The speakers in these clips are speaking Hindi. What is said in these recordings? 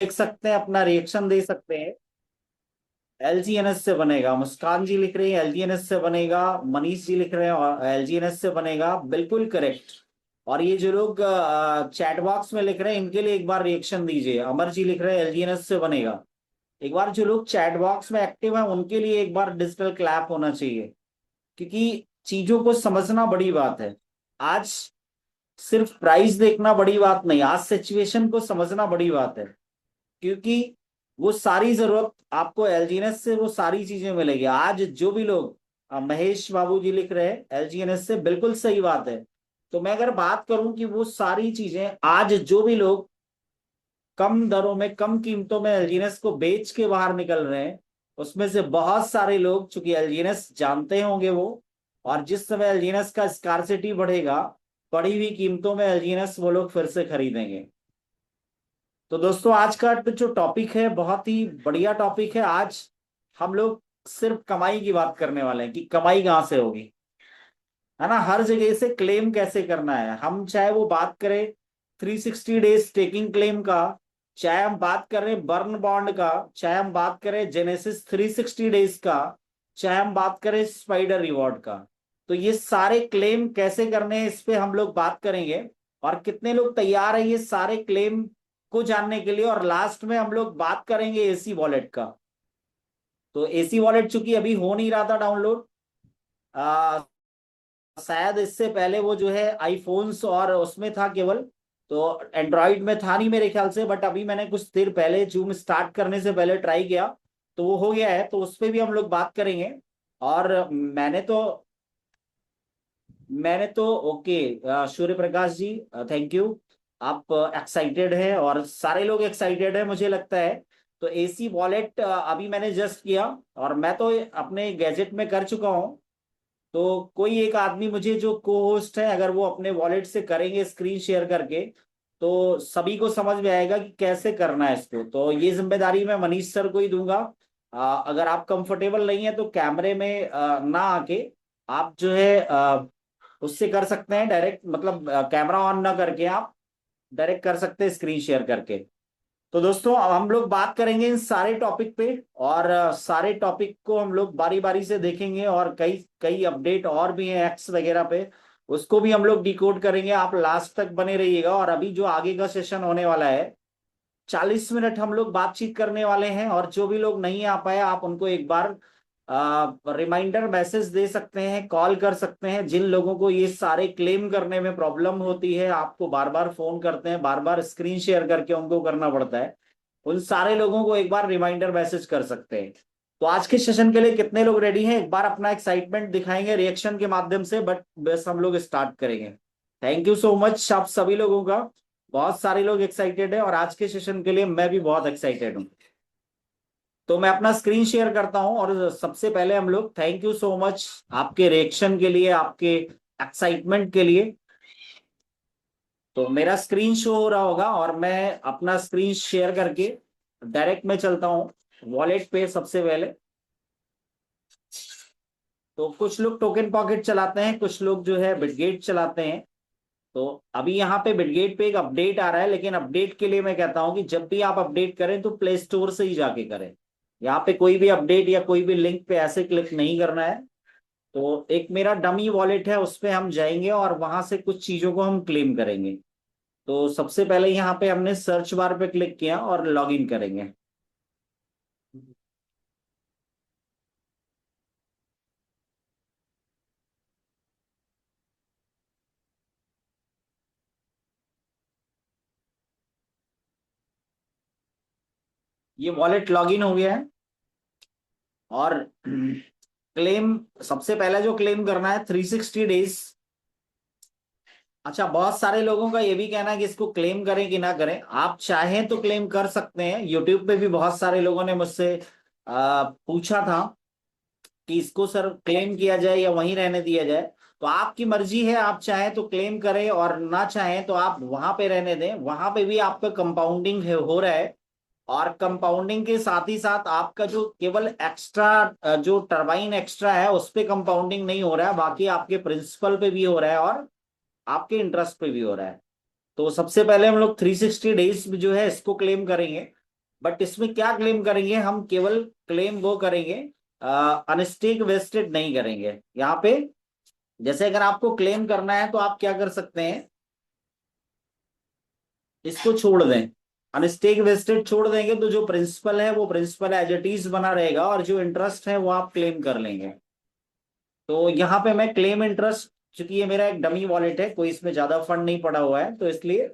देख सकते हैं, अपना रिएक्शन दे सकते हैं। एलजीएनएस से बनेगा, मुस्कान जी लिख रही है एलजीएनएस से बनेगा, मनीष जी लिख रहे हैं एलजीएनएस से बनेगा, बिल्कुल करेक्ट। और ये जो लोग चैट बॉक्स में लिख रहे हैं इनके लिए एक बार रिएक्शन दीजिए। अमर जी लिख रहे हैं एलजीएनएस से बनेगा। एक बार जो लोग चैट बॉक्स में एक्टिव हैं उनके लिए एक बार डिजिटल क्लैप होना चाहिए, क्योंकि चीजों को समझना बड़ी बात है। आज सिर्फ प्राइस देखना बड़ी बात नहीं, आज सिचुएशन को समझना बड़ी बात है। क्योंकि वो सारी जरूरत आपको एलजीएनएस से वो सारी चीजें मिलेगी। आज जो भी लोग महेश बाबू जी लिख रहे हैं एलजीएनएस से, बिल्कुल सही बात है। तो मैं अगर बात करूं कि वो सारी चीजें आज जो भी लोग कम दरों में कम कीमतों में एलजीएनएस को बेच के बाहर निकल रहे हैं, उसमें से बहुत सारे लोग चूंकि एलजीएनएस जानते होंगे वो, और जिस समय एलजीएनएस का स्कार्सिटी बढ़ेगा, बढ़ी हुई कीमतों में एलजीएनएस वो लोग फिर से खरीदेंगे। तो दोस्तों आज का जो टॉपिक है बहुत ही बढ़िया टॉपिक है। आज हम लोग सिर्फ कमाई की बात करने वाले हैं कि कमाई कहाँ से होगी, है ना। हर जगह से क्लेम कैसे करना है, हम चाहे वो बात करें 360 डेज टेकिंग क्लेम का, चाहे हम बात करें बर्न बॉन्ड का, चाहे हम बात करें जेनेसिस 360 डेज का, चाहे हम बात करें स्पाइडर रिवॉर्ड का। तो ये सारे क्लेम कैसे करने हैं इस पे हम लोग बात करेंगे। और कितने लोग तैयार है ये सारे क्लेम को जानने के लिए। और लास्ट में हम लोग बात करेंगे एसी वॉलेट का। तो एसी वॉलेट चूंकि अभी हो नहीं रहा था डाउनलोड, शायद इससे पहले वो जो है आईफोन्स और उसमें था केवल, तो एंड्रॉइड में था नहीं मेरे ख्याल से। बट अभी मैंने कुछ देर पहले जूम स्टार्ट करने से पहले ट्राई किया, तो वो हो गया है। तो उस पर भी हम लोग बात करेंगे। और मैंने तो okay, Surya Prakash ji, thank you. आप एक्साइटेड है और सारे लोग एक्साइटेड है मुझे लगता है। तो एसी वॉलेट अभी मैंने जस्ट किया, और मैं तो अपने गैजेट में कर चुका हूँ। तो कोई एक आदमी मुझे जो को होस्ट है, अगर वो अपने वॉलेट से करेंगे स्क्रीन शेयर करके, तो सभी को समझ में आएगा कि कैसे करना है इसको। तो ये जिम्मेदारी मैं मनीष सर को ही दूंगा। अगर आप कंफर्टेबल नहीं है तो कैमरे में ना आके आप जो है उससे कर सकते हैं डायरेक्ट, मतलब कैमरा ऑन ना करके आप डायरेक्ट कर सकते हैं स्क्रीन शेयर करके। तो दोस्तों अब हम लोग बात करेंगे इन सारे टॉपिक पे, और सारे टॉपिक को हम लोग बारी बारी से देखेंगे। और कई कई अपडेट और भी हैं एक्स वगैरह पे, उसको भी हम लोग डिकोड करेंगे। आप लास्ट तक बने रहिएगा। और अभी जो आगे का सेशन होने वाला है, 40 मिनट हम लोग बातचीत करने वाले हैं। और जो भी लोग नहीं आ पाए आप उनको एक बार रिमाइंडर मैसेज दे सकते हैं, कॉल कर सकते हैं। जिन लोगों को ये सारे क्लेम करने में प्रॉब्लम होती है, आपको बार बार फोन करते हैं, बार बार स्क्रीन शेयर करके उनको करना पड़ता है, उन सारे लोगों को एक बार रिमाइंडर मैसेज कर सकते हैं। तो आज के सेशन के लिए कितने लोग रेडी हैं, एक बार अपना एक्साइटमेंट दिखाएंगे रिएक्शन के माध्यम से। बट बस हम लोग स्टार्ट करेंगे। थैंक यू सो मच आप सभी लोगों का। बहुत सारे लोग एक्साइटेड है और आज के सेशन के लिए मैं भी बहुत एक्साइटेड हूँ। तो मैं अपना स्क्रीन शेयर करता हूं। और सबसे पहले हम लोग थैंक यू सो मच आपके रिएक्शन के लिए, आपके एक्साइटमेंट के लिए। तो मेरा स्क्रीन शो हो रहा होगा और मैं अपना स्क्रीन शेयर करके डायरेक्ट में चलता हूं वॉलेट पे सबसे पहले। तो कुछ लोग टोकन पॉकेट चलाते हैं, कुछ लोग जो है बिटगेट चलाते हैं। तो अभी यहाँ पे बिटगेट पे एक अपडेट आ रहा है, लेकिन अपडेट के लिए मैं कहता हूं कि जब भी आप अपडेट करें तो प्ले स्टोर से ही जाके करें। यहाँ पे कोई भी अपडेट या कोई भी लिंक पे ऐसे क्लिक नहीं करना है। तो एक मेरा डमी वॉलेट है, उस पे हम जाएंगे और वहां से कुछ चीजों को हम क्लेम करेंगे। तो सबसे पहले यहाँ पे हमने सर्च बार पे क्लिक किया और लॉग इन करेंगे। ये वॉलेट लॉग इन हो गया है। और क्लेम, सबसे पहले जो क्लेम करना है 360 डेज। अच्छा, बहुत सारे लोगों का ये भी कहना है कि इसको क्लेम करें कि ना करें। आप चाहें तो क्लेम कर सकते हैं। यूट्यूब पे भी बहुत सारे लोगों ने मुझसे पूछा था कि इसको सर क्लेम किया जाए या वहीं रहने दिया जाए। तो आपकी मर्जी है, आप चाहें तो क्लेम करें और ना चाहें तो आप वहां पे रहने दें। वहां पे भी आपका कंपाउंडिंग हो रहा है। और कंपाउंडिंग के साथ ही साथ आपका जो केवल एक्स्ट्रा जो टरबाइन एक्स्ट्रा है उस पे कंपाउंडिंग नहीं हो रहा है, बाकी आपके प्रिंसिपल पे भी हो रहा है और आपके इंटरेस्ट पे भी हो रहा है। तो सबसे पहले हम लोग 360 डेज जो है इसको क्लेम करेंगे। बट इसमें क्या क्लेम करेंगे हम, केवल क्लेम वो करेंगे, अनस्टेक वेस्टेड नहीं करेंगे यहाँ पे। जैसे अगर आपको क्लेम करना है तो आप क्या कर सकते हैं, इसको छोड़ दें, अनस्टेक वेस्टेड छोड़ देंगे तो जो प्रिंसिपल है वो प्रिंसिपल एज इट इज बना रहेगा, और जो इंटरेस्ट है वो आप क्लेम कर लेंगे। तो यहाँ पे मैं क्लेम इंटरेस्ट, चूंकि ये मेरा एक डमी वॉलेट है, कोई इसमें ज्यादा फंड नहीं पड़ा हुआ है तो इसलिए,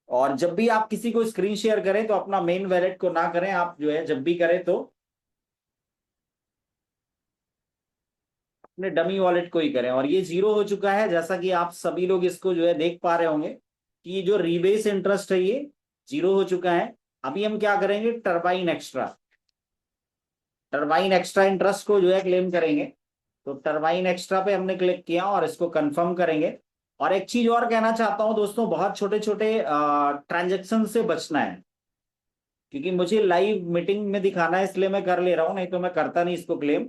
और जब भी आप किसी को स्क्रीन शेयर करें तो अपना मेन वॉलेट को ना करें, आप जो है जब भी करें तो अपने डमी वॉलेट को ही करें। और ये जीरो हो चुका है, जैसा कि आप सभी लोग इसको जो है देख पा रहे होंगे कि ये जो रीबेस इंटरेस्ट है ये जीरो हो चुका है। अभी हम क्या करेंगे, turbine extra, turbine extra interest को जो है क्लेम करेंगे। तो टरबाइन एक्स्ट्रा पे हमने क्लिक किया और इसको कंफर्म करेंगे। और एक चीज और कहना चाहता हूं दोस्तों, बहुत छोटे छोटे ट्रांजेक्शन से बचना है, क्योंकि मुझे लाइव मीटिंग में दिखाना है इसलिए मैं कर ले रहा हूं, नहीं तो मैं करता नहीं इसको क्लेम।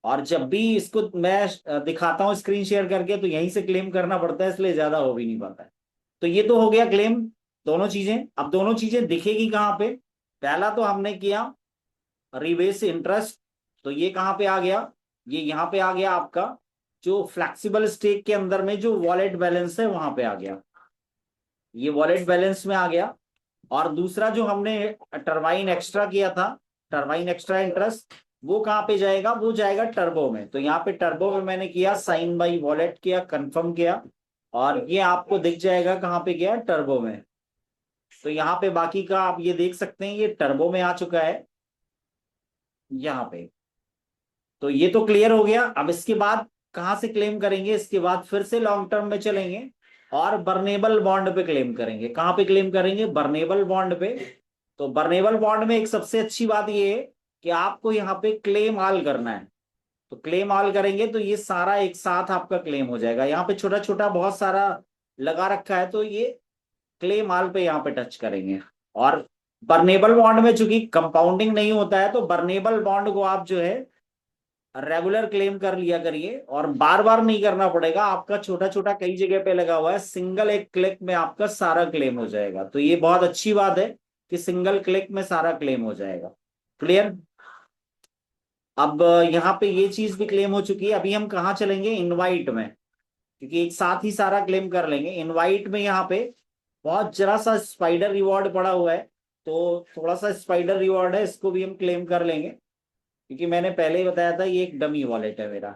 और जब भी इसको मैं दिखाता हूँ स्क्रीन शेयर करके तो यहीं से क्लेम करना पड़ता है, इसलिए ज्यादा हो भी नहीं पाता है। तो ये तो हो गया क्लेम, दोनों चीजें। अब दोनों चीजें दिखेगी कहाँ पे, पहला तो हमने किया रिबेस इंटरेस्ट, तो ये कहाँ पे आ गया, ये यहाँ पे आ गया आपका, जो फ्लेक्सिबल स्टेक के अंदर में जो वॉलेट बैलेंस है वहां पे आ गया, ये वॉलेट बैलेंस में आ गया। और दूसरा जो हमने टरबाइन एक्स्ट्रा किया था, टरबाइन एक्स्ट्रा इंटरेस्ट, वो कहाँ पे जाएगा, वो जाएगा टर्बो में। तो यहाँ पे टर्बो में मैंने किया साइन बाई वॉलेट, किया कंफर्म किया, और ये आपको दिख जाएगा कहाँ पे गया, टर्बो में। तो यहाँ पे बाकी का आप ये देख सकते हैं, ये टर्बो में आ चुका है यहाँ पे। तो ये तो क्लियर हो गया। अब इसके बाद कहाँ से क्लेम करेंगे, इसके बाद फिर से लॉन्ग टर्म में चलेंगे और बर्नेबल बॉन्ड पे क्लेम करेंगे। कहाँ पे क्लेम करेंगे, बर्नेबल बॉन्ड पे। तो बर्नेबल बॉन्ड में एक सबसे अच्छी बात ये है कि आपको यहाँ पे क्लेम ऑल करना है। तो क्लेम ऑल करेंगे तो ये सारा एक साथ आपका क्लेम हो जाएगा। यहाँ पे छोटा छोटा बहुत सारा लगा रखा है, तो ये क्लेम ऑल पे यहाँ पे टच करेंगे। और बर्नेबल बॉन्ड में चूंकि कंपाउंडिंग नहीं होता है, तो बर्नेबल बॉन्ड को आप जो है रेगुलर क्लेम कर लिया करिए, और बार बार नहीं करना पड़ेगा, आपका छोटा छोटा कई जगह पे लगा हुआ है, सिंगल एक क्लिक में आपका सारा क्लेम हो जाएगा। तो ये बहुत अच्छी बात है कि सिंगल क्लिक में सारा क्लेम हो जाएगा। क्लियर। अब यहाँ पे ये चीज भी क्लेम हो चुकी है। अभी हम कहाँ चलेंगे, इनवाइट में, क्योंकि एक साथ ही सारा क्लेम कर लेंगे। इनवाइट में यहाँ पे बहुत जरा सा स्पाइडर रिवॉर्ड पड़ा हुआ है, तो थोड़ा सा स्पाइडर रिवॉर्ड है, इसको भी हम क्लेम कर लेंगे, क्योंकि मैंने पहले ही बताया था ये एक डमी वॉलेट है मेरा।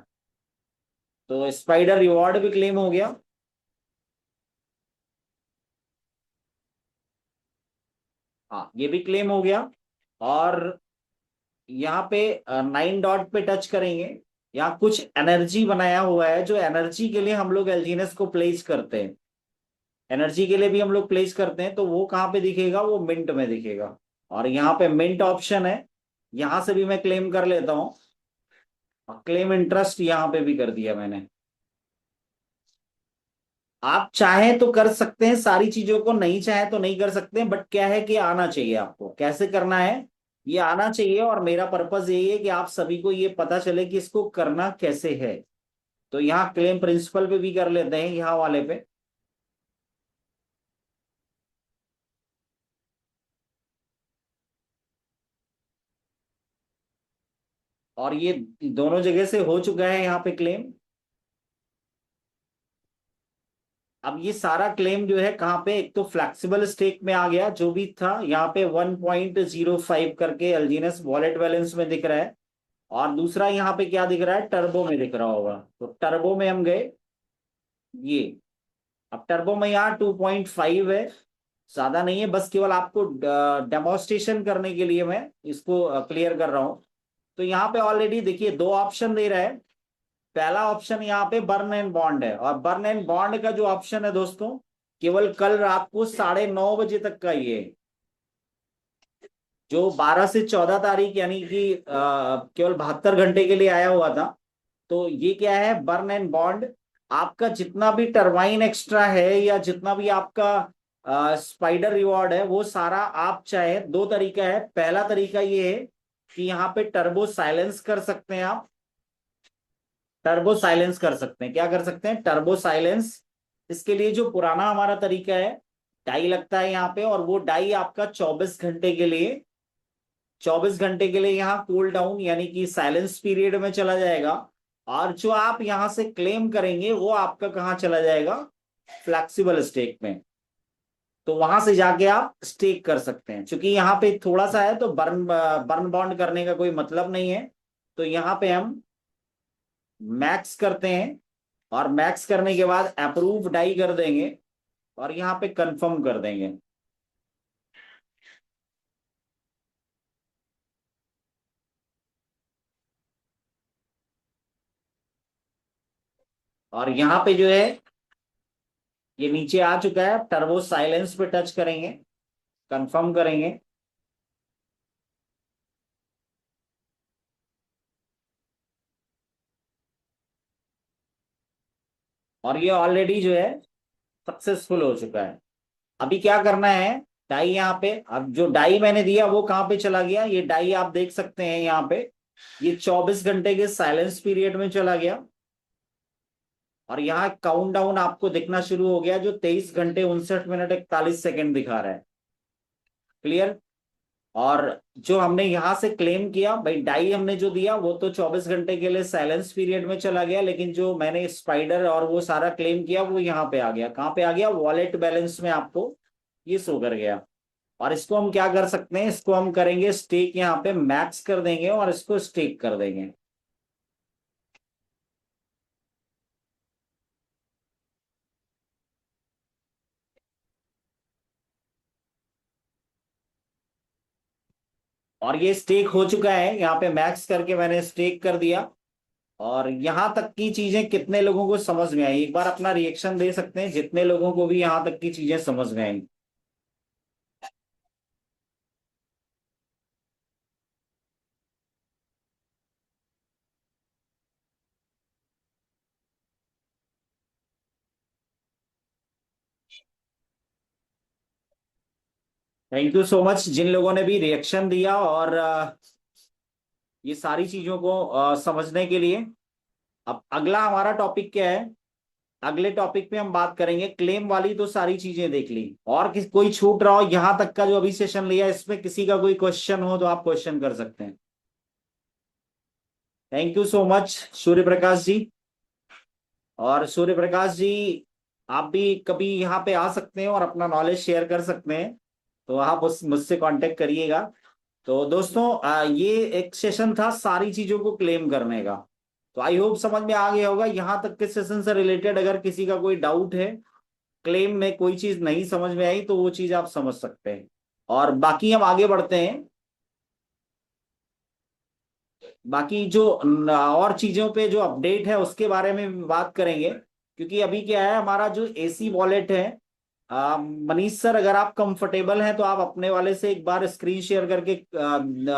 तो स्पाइडर रिवॉर्ड भी क्लेम हो गया। हाँ, ये भी क्लेम हो गया। और यहाँ पे 9 डॉट पे टच करेंगे, यहाँ कुछ एनर्जी बनाया हुआ है, जो एनर्जी के लिए हम लोग एल्जीनस को प्लेस करते हैं, एनर्जी के लिए भी हम लोग प्लेस करते हैं। तो वो कहाँ पे दिखेगा, वो मिंट में दिखेगा। और यहाँ पे मिंट ऑप्शन है, यहाँ से भी मैं क्लेम कर लेता हूँ, और क्लेम इंटरेस्ट यहाँ पे भी कर दिया मैंने। आप चाहें तो कर सकते हैं सारी चीजों को, नहीं चाहे तो नहीं कर सकते हैं, बट क्या है कि आना चाहिए आपको, कैसे करना है ये आना चाहिए। और मेरा पर्पस यही है कि आप सभी को ये पता चले कि इसको करना कैसे है। तो यहाँ क्लेम प्रिंसिपल पे भी कर लेते हैं, यहाँ वाले पे। और ये दोनों जगह से हो चुका है यहाँ पे क्लेम। अब ये सारा क्लेम जो है कहाँ पे, एक तो फ्लेक्सिबल स्टेक में आ गया, जो भी था यहाँ पे 1.05 करके एल्जीनस वॉलेट बैलेंस में दिख रहा है। और दूसरा यहाँ पे क्या दिख रहा है, टर्बो में दिख रहा होगा। तो टर्बो में हम गए, ये अब टर्बो में यहाँ 2.5 है, ज्यादा नहीं है, बस केवल आपको डेमोस्ट्रेशन करने के लिए मैं इसको क्लियर कर रहा हूँ। तो यहाँ पे ऑलरेडी देखिए दो ऑप्शन दे रहा है। पहला ऑप्शन यहाँ पे बर्न एंड बॉन्ड है, और बर्न एंड बॉन्ड का जो ऑप्शन है दोस्तों, केवल कल रात को 9:30 बजे तक का ये है। जो 12 से 14 तारीख यानी कि केवल 72 घंटे के लिए आया हुआ था। तो ये क्या है, बर्न एंड बॉन्ड, आपका जितना भी टरबाइन एक्स्ट्रा है या जितना भी आपका स्पाइडर रिवॉर्ड है, वो सारा आप चाहे, दो तरीका है। पहला तरीका ये है कि यहाँ पे टर्बो साइलेंस कर सकते हैं आप, टर्बो साइलेंस कर सकते हैं। क्या कर सकते हैं, टर्बो साइलेंस। इसके लिए जो पुराना हमारा तरीका है डाई लगता है यहाँ पे, और वो डाई आपका 24 घंटे के लिए यहाँ कूल डाउन यानी कि साइलेंस पीरियड में चला जाएगा। और जो आप यहाँ से क्लेम करेंगे वो आपका कहाँ चला जाएगा, फ्लेक्सिबल स्टेक में। तो वहां से जाके आप स्टेक कर सकते हैं। क्योंकि यहाँ पे थोड़ा सा है तो बर्न बर्न बॉन्ड करने का कोई मतलब नहीं है। तो यहाँ पे हम मैक्स करते हैं, और मैक्स करने के बाद अप्रूव डाई कर देंगे, और यहाँ पे कंफर्म कर देंगे। और यहाँ पे जो है ये नीचे आ चुका है, टर्बो साइलेंस पे टच करेंगे, कंफर्म करेंगे। और ये ऑलरेडी जो है सक्सेसफुल हो चुका है। अभी क्या करना है, डाई यहाँ पे, अब जो डाई मैंने दिया वो कहाँ पे चला गया, ये डाई आप देख सकते हैं यहाँ पे, ये 24 घंटे के साइलेंस पीरियड में चला गया। और यहाँ काउंट डाउन आपको दिखना शुरू हो गया, जो 23 घंटे 59 मिनट 41 सेकंड दिखा रहा है। क्लियर। और जो हमने यहाँ से क्लेम किया भाई, डाई हमने जो दिया वो तो 24 घंटे के लिए साइलेंस पीरियड में चला गया, लेकिन जो मैंने स्पाइडर और वो सारा क्लेम किया वो यहाँ पे आ गया। कहाँ पे आ गया, वॉलेट बैलेंस में आपको ये शो कर गया। और इसको हम क्या कर सकते हैं, इसको हम करेंगे स्टेक, यहाँ पे मैक्स कर देंगे और इसको स्टेक कर देंगे। और ये स्टेक हो चुका है, यहाँ पे मैक्स करके मैंने स्टेक कर दिया। और यहां तक की चीजें कितने लोगों को समझ में आई, एक बार अपना रिएक्शन दे सकते हैं जितने लोगों को भी यहां तक की चीजें समझ में आई। थैंक यू सो मच जिन लोगों ने भी रिएक्शन दिया, और ये सारी चीजों को समझने के लिए। अब अगला हमारा टॉपिक क्या है, अगले टॉपिक पे हम बात करेंगे क्लेम वाली, तो सारी चीजें देख ली। और कोई छूट रहा हो यहाँ तक का जो अभी सेशन लिया, इसमें किसी का कोई क्वेश्चन हो तो आप क्वेश्चन कर सकते हैं। थैंक यू सो मच सूर्य प्रकाश जी। और सूर्य प्रकाश जी, आप भी कभी यहाँ पे आ सकते हैं और अपना नॉलेज शेयर कर सकते हैं, तो आप मुझसे कांटेक्ट करिएगा। तो दोस्तों ये एक सेशन था सारी चीजों को क्लेम करने का। तो आई होप समझ में आ गया होगा। यहाँ तक के सेशन से रिलेटेड अगर किसी का कोई डाउट है, क्लेम में कोई चीज नहीं समझ में आई, तो वो चीज आप समझ सकते हैं। और बाकी हम आगे बढ़ते हैं। बाकी जो और चीजों पे जो अपडेट है उसके बारे में भी बात करेंगे। क्योंकि अभी क्या है, हमारा जो एसी वॉलेट है, मनीष सर अगर आप कंफर्टेबल हैं तो आप अपने वाले से एक बार स्क्रीन शेयर करके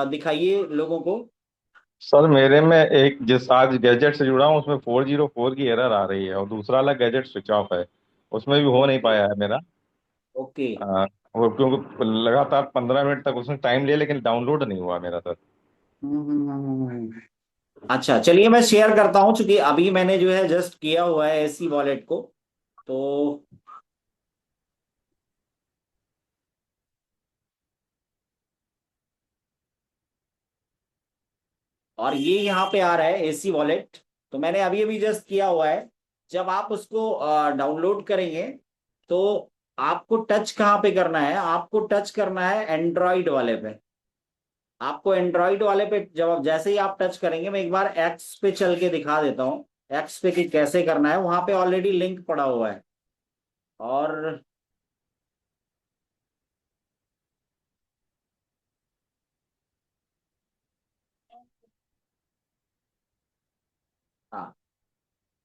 दिखाइए लोगों को। सर मेरे में एक जिस आज गैजेट से जुड़ा हूँ उसमें 404 की एरर आ रही है और दूसरा वाला गैजेट स्विच ऑफ है। उसमें भी हो नहीं ओके। पाया है मेरा। ओके। वो क्योंकि लगातार 15 मिनट तक उसने टाइम लिया लेकिन डाउनलोड नहीं हुआ मेरा सर। अच्छा चलिए मैं शेयर करता हूँ, क्योंकि अभी मैंने जो है जस्ट किया हुआ है एसी वॉलेट को। तो और ये यहाँ पे आ रहा है एसी वॉलेट, तो मैंने अभी अभी जस्ट किया हुआ है। जब आप उसको डाउनलोड करेंगे, तो आपको टच कहाँ पे करना है, आपको टच करना है एंड्रॉइड वाले पे। आपको एंड्रॉइड वाले पे जब आप जैसे ही आप टच करेंगे, मैं एक बार एक्स पे चल के दिखा देता हूँ, एक्स पे कि कैसे करना है, वहां पे ऑलरेडी लिंक पड़ा हुआ है। और हाँ,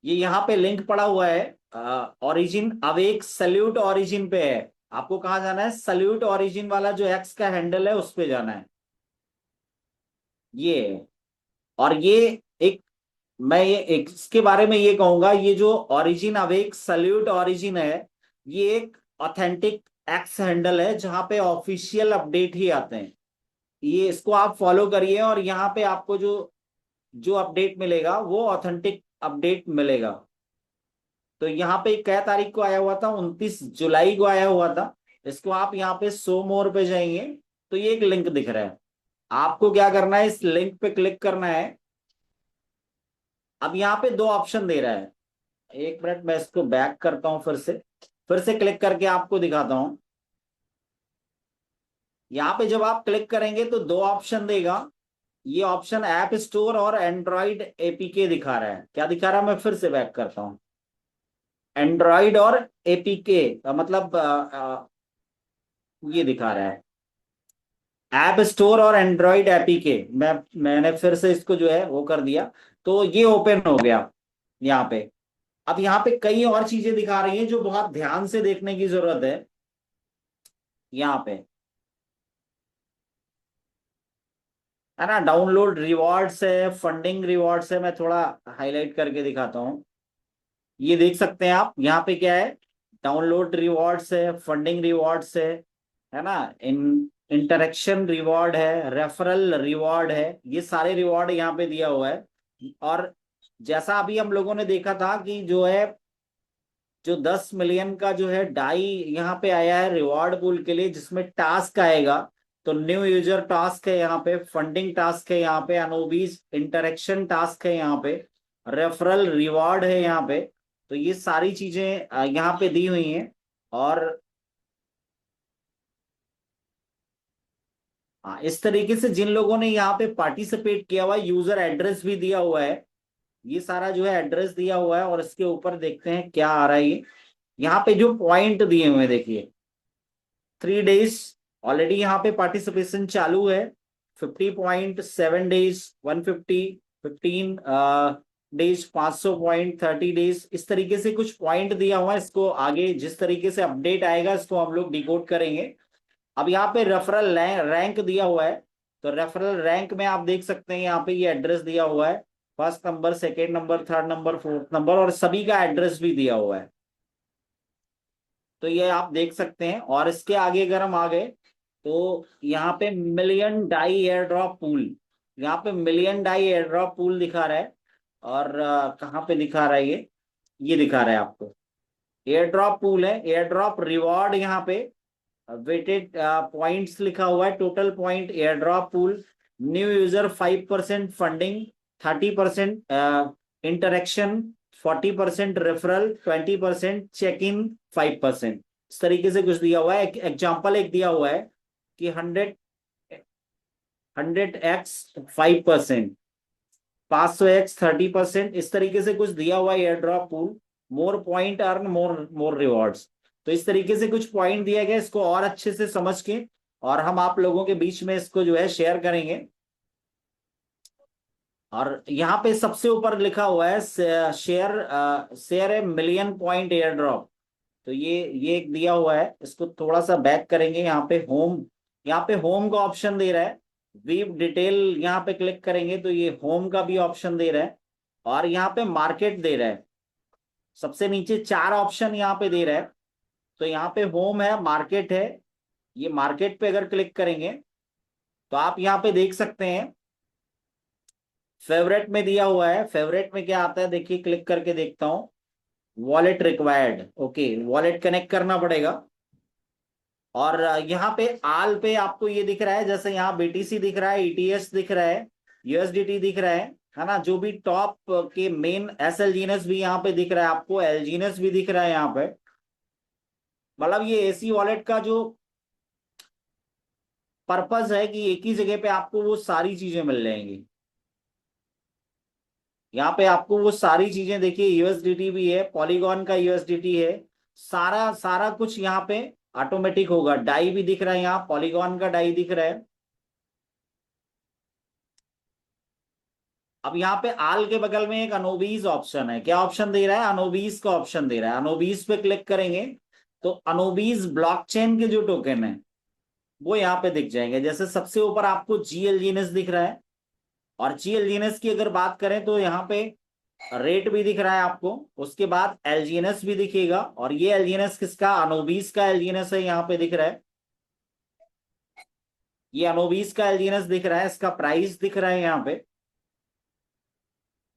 ये यहाँ पे लिंक पड़ा हुआ है, ओरिजिन अवेक सल्यूट ओरिजिन पे है। आपको कहाँ जाना है, सल्यूट ओरिजिन वाला जो एक्स का हैंडल है उस पे जाना है। ये है। और ये एक, मैं ये एक इसके बारे में ये कहूंगा, ये जो ओरिजिन अवेक सल्यूट ओरिजिन है, ये एक ऑथेंटिक एक्स हैंडल है जहां पे ऑफिशियल अपडेट ही आते हैं। ये इसको आप फॉलो करिए, और यहाँ पे आपको जो जो अपडेट मिलेगा वो ऑथेंटिक अपडेट मिलेगा। तो यहाँ पे कै तारीख को आया हुआ था, 29 जुलाई को आया हुआ था। इसको आप यहाँ पे शो मोर पे जाएंगे तो ये एक लिंक दिख रहा है। आपको क्या करना है, इस लिंक पे क्लिक करना है। अब यहाँ पे दो ऑप्शन दे रहा है। एक मिनट, मैं इसको बैक करता हूं, फिर से क्लिक करके आपको दिखाता हूं। यहाँ पे जब आप क्लिक करेंगे तो दो ऑप्शन देगा। ये ऑप्शन ऐप स्टोर और एंड्रॉइड एपीके दिखा रहा है। क्या दिखा रहा है, मैं फिर से बैक करता हूँ। एंड्रॉइड और एपीके मतलब ये दिखा रहा है ऐप स्टोर और एंड्रॉइड एपीके। मैंने फिर से इसको जो है वो कर दिया, तो ये ओपन हो गया यहाँ पे। अब यहाँ पे कई और चीजें दिखा रही हैं जो बहुत ध्यान से देखने की जरूरत है। यहाँ पे है ना, डाउनलोड रिवॉर्ड्स है, फंडिंग रिवॉर्ड्स है। मैं थोड़ा हाईलाइट करके दिखाता हूँ। ये देख सकते हैं आप, यहाँ पे क्या है, डाउनलोड रिवॉर्ड्स है, फंडिंग रिवॉर्ड्स है ना, इंटरेक्शन रिवॉर्ड है, रेफरल रिवॉर्ड है। ये सारे रिवॉर्ड यहाँ पे दिया हुआ है। और जैसा अभी हम लोगों ने देखा था कि जो है, जो 10 मिलियन का जो है डाई यहाँ पे आया है रिवॉर्ड पूल के लिए, जिसमें टास्क आएगा। तो न्यू यूजर टास्क है यहाँ पे, फंडिंग टास्क है यहाँ पे, अनोबीज इंटरेक्शन टास्क है यहाँ पे, रेफरल रिवॉर्ड है यहाँ पे। तो ये सारी चीजें यहाँ पे दी हुई हैं। और इस तरीके से जिन लोगों ने यहाँ पे पार्टिसिपेट किया हुआ है, यूजर एड्रेस भी दिया हुआ है। ये सारा जो है एड्रेस दिया हुआ है, और इसके ऊपर देखते हैं क्या आ रहा है। ये यहाँ पे जो पॉइंट दिए हुए हैं देखिए, 3 डेज ऑलरेडी यहाँ पे पार्टिसिपेशन चालू है। 50 point, 7 days, 150, 15 days, 500 point, 30 days. इस तरीके से कुछ पॉइंट दिया हुआ है। इसको आगे जिस तरीके से अपडेट आएगा, इसको हम लोग डिकोड करेंगे। अब यहाँ पे रेफरल रैंक दिया हुआ है। तो रेफरल रैंक में आप देख सकते हैं, यहाँ पे ये एड्रेस दिया हुआ है, first number, second number, third number, fourth number, और सभी का एड्रेस भी दिया हुआ है। तो ये आप देख सकते हैं। और इसके आगे अगर हम आ गए तो यहाँ पे million Dai air drop pool, यहाँ पे million Dai air drop pool दिखा रहा है। और कहाँ पे दिखा रहा है ये दिखा रहा है आपको, एयर ड्रॉप पूल है, एयर ड्रॉप रिवॉर्ड यहाँ पे, वेटेड पॉइंट्स लिखा हुआ है, total point, air drop pool, new user 5% funding, 30% interaction, 40% referral, 20% check in, 5%। इस तरीके से कुछ दिया हुआ है। एग्जाम्पल एक दिया हुआ है कि 100x 5%, 500x 30%। इस तरीके से कुछ दिया हुआ है air drop pool. More point earn more more rewards. तो इस तरीके से कुछ पॉइंट दिया गया। इसको और अच्छे से समझ के, और हम आप लोगों के बीच में इसको जो है शेयर करेंगे। और यहाँ पे सबसे ऊपर लिखा हुआ है share, share a million point air drop. तो ये एक दिया हुआ है। इसको थोड़ा सा बैक करेंगे, यहाँ पे होम, यहाँ पे होम का ऑप्शन दे रहा है। वीव डिटेल यहाँ पे क्लिक करेंगे तो ये होम का भी ऑप्शन दे रहा है। और यहाँ पे मार्केट दे रहा है। सबसे नीचे 4 ऑप्शन यहाँ पे दे रहा है। तो यहाँ पे होम है, मार्केट है। ये मार्केट पे अगर क्लिक करेंगे तो आप यहाँ पे देख सकते हैं, फेवरेट में दिया हुआ है। फेवरेट में क्या आता है देखिए, क्लिक करके देखता हूँ। Wallet required, okay, wallet connect करना पड़ेगा। और यहाँ पे आल पे आपको ये दिख रहा है, जैसे यहाँ बीटीसी दिख रहा है, ईटीएस दिख रहा है, यूएसडीटी दिख रहा है ना। जो भी टॉप के मेन एसएलजीएनएस भी यहाँ पे दिख रहा है आपको, एलजीएनएस भी दिख रहा है यहाँ पे। मतलब ये एसी वॉलेट का जो पर्पस है कि एक ही जगह पे आपको वो सारी चीजें मिल जाएंगी। यहाँ पे आपको वो सारी चीजें देखिए, यूएसडीटी भी है, पॉलीगॉन का यूएसडीटी है, सारा सारा कुछ यहाँ पे ऑटोमेटिक होगा। डाई भी दिख रहा है, यहाँ पॉलीगॉन का डाई दिख रहा है। अब यहाँ पे आल के बगल में एक अनोबीज ऑप्शन है। क्या ऑप्शन दे रहा है, अनोबीज का ऑप्शन दे रहा है। अनोबीज पे क्लिक करेंगे तो अनोबीज ब्लॉकचेन के जो टोकन है वो यहाँ पे दिख जाएंगे। जैसे सबसे ऊपर आपको जीएलजीएनएस दिख रहा है, और जीएलजीएनएस की अगर बात करें तो यहाँ पे रेट भी दिख रहा है आपको। उसके बाद एलजीएनएस भी दिखेगा, और ये एलजीएनएस किसका, अनोबीज का एलजीएनएस है, यहाँ पे दिख रहा है। ये अनोबीज का एलजीएनएस दिख रहा है, इसका प्राइस दिख रहा है यहाँ पे।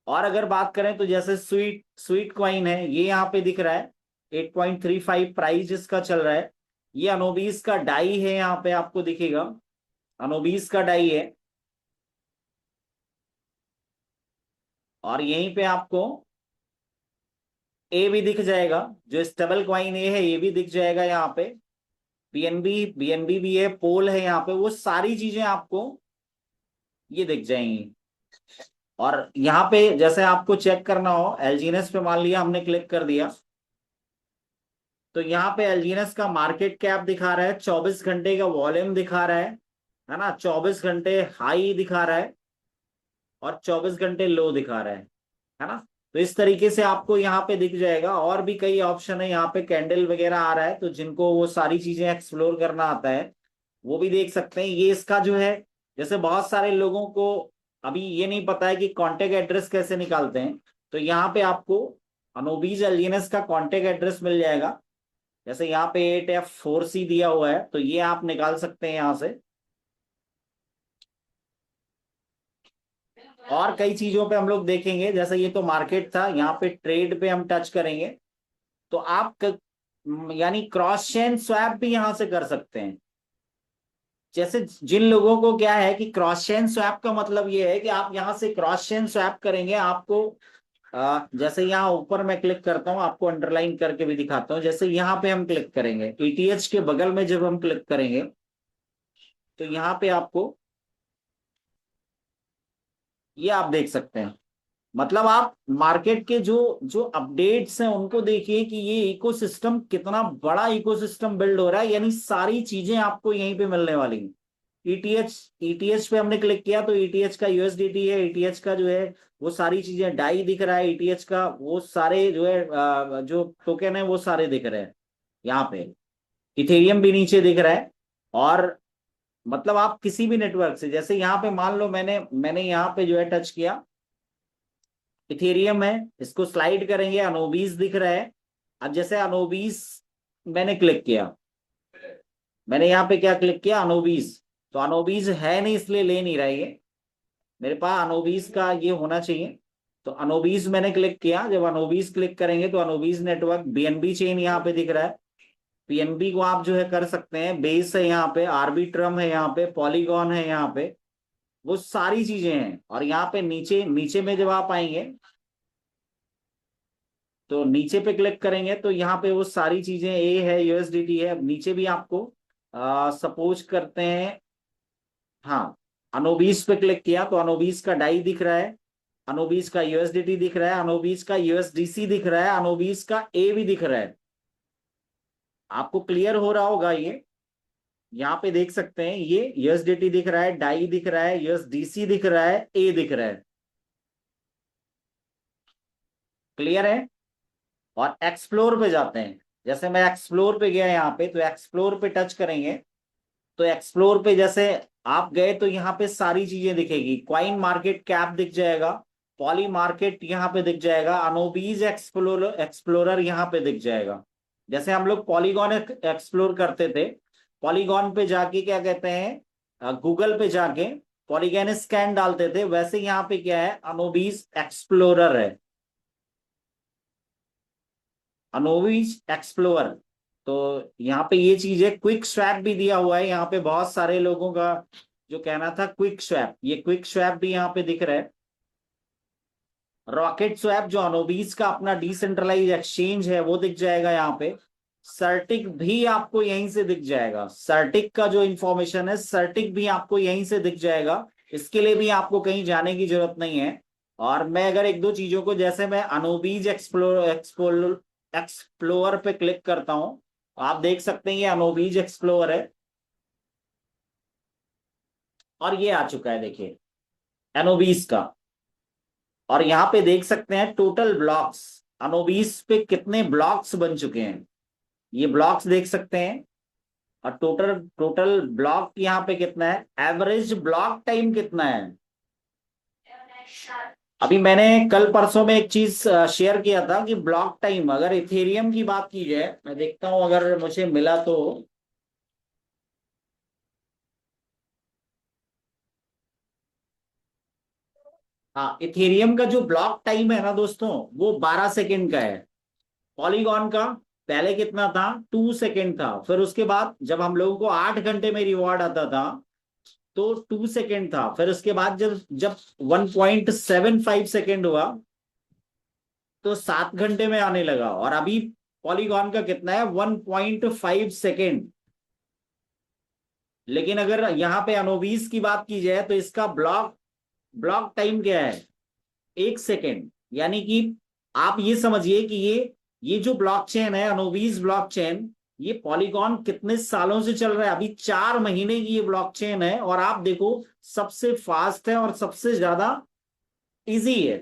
और अगर बात करें तो जैसे स्वीट स्वीट कॉइन है, ये यहाँ पे दिख रहा है, 8.35 प्राइस इसका चल रहा है। ये अनोबीस का डाई है, यहाँ पे आपको दिखेगा अनोबीस का डाई है। और यहीं पे आपको ए भी दिख जाएगा, जो स्टेबल क्वाइन ए है ये भी दिख जाएगा यहाँ पे। बीएनबी भी है, पोल है यहाँ पे, वो सारी चीजें आपको ये दिख जाएंगी। और यहाँ पे जैसे आपको चेक करना हो, एलजीएनएस पे मान लिया हमने क्लिक कर दिया, तो यहाँ पे एलजीएनएस का मार्केट कैप दिखा रहा है, 24 घंटे का वॉल्यूम दिखा रहा है ना, 24 घंटे हाई दिखा रहा है और 24 घंटे लो दिखा रहा है ना। तो इस तरीके से आपको यहाँ पे दिख जाएगा। और भी कई ऑप्शन है यहाँ पे, कैंडल वगैरह आ रहा है, तो जिनको वो सारी चीजें एक्सप्लोर करना आता है वो भी देख सकते हैं। ये इसका जो है, जैसे बहुत सारे लोगों को अभी ये नहीं पता है कि कॉन्टेक्ट एड्रेस कैसे निकालते हैं, तो यहाँ पे आपको अनोबीज एलियनस का कॉन्टेक्ट एड्रेस मिल जाएगा। जैसे यहाँ पे 8F4C दिया हुआ है, तो ये आप निकाल सकते हैं यहाँ से। और कई चीजों पे हम लोग देखेंगे, जैसे ये तो मार्केट था, यहाँ पे ट्रेड पे हम टच करेंगे, तो आप यानी क्रॉस चेन स्वैप भी यहां से कर सकते हैं। जैसे जिन लोगों को क्या है कि क्रॉस चेन स्वैप का मतलब ये है कि आप यहां से क्रॉस चेन स्वैप करेंगे, आपको जैसे यहाँ ऊपर मैं क्लिक करता हूँ, आपको अंडरलाइन करके भी दिखाता हूँ। जैसे यहाँ पे हम क्लिक करेंगे, ईटीएच के बगल में जब हम क्लिक करेंगे, तो यहाँ पे आपको ये आप देख सकते हैं। मतलब आप मार्केट के जो जो अपडेट्स हैं उनको देखिए कि ये इकोसिस्टम कितना बड़ा इकोसिस्टम बिल्ड हो रहा है, यानी सारी चीजें आपको यहीं पे मिलने वाली हैं। ईटीएच, ईटीएच पे हमने क्लिक किया तो ईटीएच का यूएसडीटी है, ईटीएच का जो है वो सारी चीजें, डाई दिख रहा है ईटीएच का, वो सारे जो है जो टोकन है वो सारे दिख रहे हैं यहाँ पे। इथेरियम भी नीचे दिख रहा है। और मतलब आप किसी भी नेटवर्क से, जैसे यहाँ पे मान लो मैंने मैंने यहाँ पे जो है टच किया, इथेरियम है, इसको स्लाइड करेंगे, अनोबीस दिख रहा है। अब जैसे अनोबीस मैंने क्लिक किया, मैंने यहाँ पे क्या क्लिक किया, अनोबीस, तो अनोबीस है नहीं इसलिए ले नहीं रहा है ये। मेरे पास अनोबीस का ये होना चाहिए। तो अनोबीस मैंने क्लिक किया, जब अनोबीस क्लिक करेंगे तो अनोबीस नेटवर्क बीएनबी चेन यहाँ पे दिख रहा है। पीएनबी को आप जो है कर सकते हैं, बेस है यहाँ पे, आर्बिट्रम है यहाँ पे, पॉलीगॉन है यहाँ पे, वो सारी चीजें हैं। और यहाँ पे नीचे नीचे में जब आप आएंगे, तो नीचे पे क्लिक करेंगे तो यहाँ पे वो सारी चीजें, ए है, यूएसडीटी है। अब नीचे भी आपको सपोज करते हैं, हाँ, अनोबीस पे क्लिक किया तो अनोबीस का डाई दिख रहा है, अनोबीस का यूएसडीटी दिख रहा है, अनोबीस का यूएसडीसी दिख रहा है, अनोबीस का ए भी दिख रहा है। आपको क्लियर हो रहा होगा ये, यहाँ पे देख सकते हैं, ये यूएसडीटी दिख रहा है, डाई दिख रहा है, यूएसडीसी दिख रहा है, ए दिख रहा है। क्लियर है। और एक्सप्लोर पे जाते हैं, जैसे मैं एक्सप्लोर पे गया यहाँ पे, तो एक्सप्लोर पे टच करेंगे, तो एक्सप्लोर पे जैसे आप गए तो यहाँ पे सारी चीजें दिखेगी। क्वाइन मार्केट कैप दिख जाएगा, पॉली मार्केट यहाँ पे दिख जाएगा, अनोबीज एक्सप्लोरर यहाँ पे दिख जाएगा। जैसे हम लोग पॉलीगॉन एक्सप्लोर करते थे, पॉलीगॉन पे जाके क्या कहते हैं, गूगल पे जाके पॉलीगॉन स्कैन डालते थे, वैसे यहाँ पे क्या है, अनोबीज एक्सप्लोरर है, अनोविज एक्सप्लोर। तो यहाँ पे ये चीज है, क्विक स्वैप भी दिया हुआ है यहाँ पे। बहुत सारे लोगों का जो कहना था क्विक स्वैप, ये क्विक स्वैप भी यहाँ पे दिख रहा है। रॉकेट स्वैप जो अनोबीज का अपना डिसेंट्रलाइज एक्सचेंज है वो दिख जाएगा यहाँ पे। सर्टिक भी आपको यहीं से दिख जाएगा, सर्टिक का जो इंफॉर्मेशन है, सर्टिक भी आपको यहीं से दिख जाएगा। इसके लिए भी आपको कहीं जाने की जरूरत नहीं है। और मैं अगर एक दो चीजों को, जैसे मैं अनोबीज एक्सप्लोर पे क्लिक करता हूं, आप देख सकते हैं ये अनोबीज एक्सप्लोर है, और ये आ चुका है देखिए एनोबीज का। और यहाँ पे देख सकते हैं टोटल ब्लॉक्स, अनोबीज पे कितने ब्लॉक्स बन चुके हैं, ये ब्लॉक्स देख सकते हैं। और टोटल टोटल ब्लॉक यहाँ पे कितना है, एवरेज ब्लॉक टाइम कितना है। अभी मैंने कल परसों में एक चीज शेयर किया था कि ब्लॉक टाइम, अगर इथेरियम की बात की जाए, मैं देखता हूं अगर मुझे मिला तो। हाँ, इथेरियम का जो ब्लॉक टाइम है ना दोस्तों, वो 12 सेकेंड का है। पॉलीगॉन का पहले कितना था, 2 सेकेंड था। फिर उसके बाद जब हम लोगों को 8 घंटे में रिवॉर्ड आता था तो 2 सेकेंड था। फिर उसके बाद जब जब 1.75 सेकेंड हुआ तो 7 घंटे में आने लगा। और अभी पॉलीगॉन का कितना है, 1.5 सेकेंड। लेकिन अगर यहाँ पे अनोबीस की बात की जाए तो इसका ब्लॉक ब्लॉक टाइम क्या है, 1 सेकेंड। यानी कि आप ये समझिए कि ये जो ब्लॉकचेन है, अनोबीस ब्लॉकचेन, ये पॉलीगॉन कितने सालों से चल रहा है, अभी 4 महीने की ये ब्लॉकचेन है। और आप देखो, सबसे फास्ट है और सबसे ज्यादा इजी है।